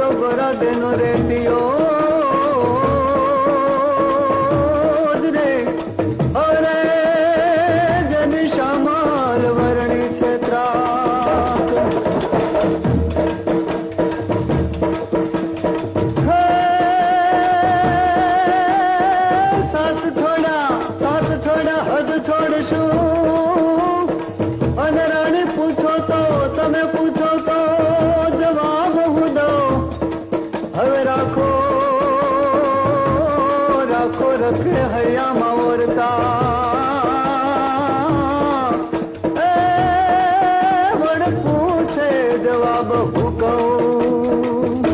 तो गोरा देनो रेटियो रे अरे जन श्यामल वर्णी क्षेत्रा साथ छोड़ा हद छोड़शू અને રાણી પૂછો તો તમે પૂછો તો જવાબ હું દઉં હવે રાખો રખડે હૈયામાં ઓરતા વડ પૂછે જવાબ હું કહું